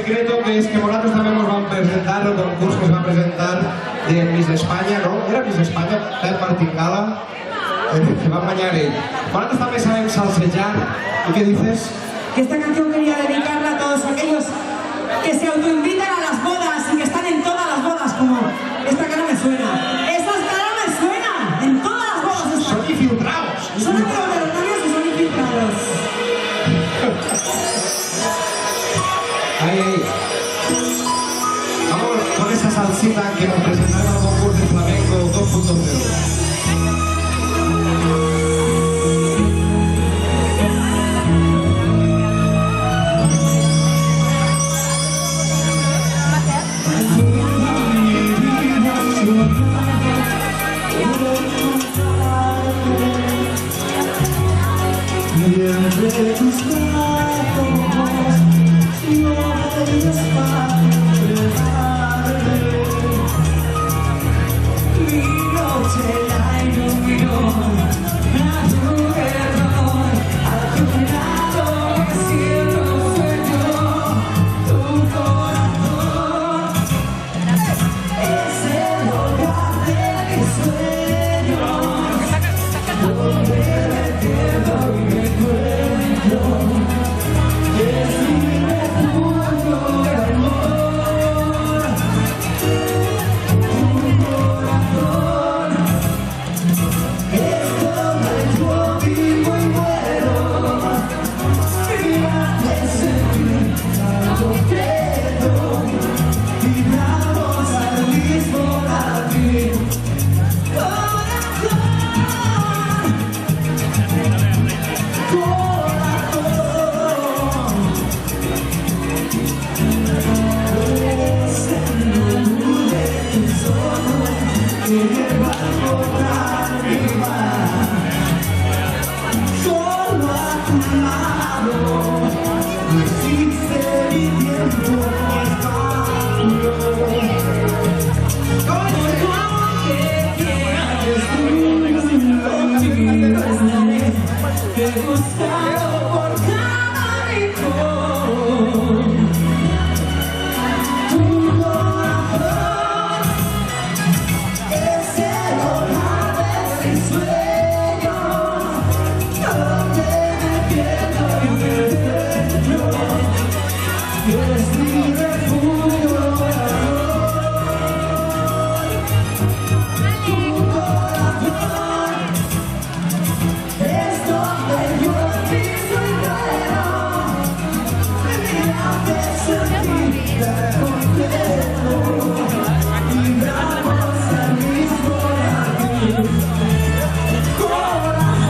secreto, que es que Moratos también nos va a presentar el concurso que se va a presentar de Miss España, ¿no? Era Miss España, Pep Martingala, que va a mañana él. Moratos también saben salsellar. ¿Y qué dices? Que esta canción quería dedicarla a todos aquellos que se autoinvitan a las bodas y que están en todas las bodas, como esta cara me suena. ¡Estas caras me suenan! En todas las bodas están. Son infiltrados. Son extraordinarios y son infiltrados. Ahí. Vamos con esa salsita que nos presentaron al concurso de flamenco 2.0.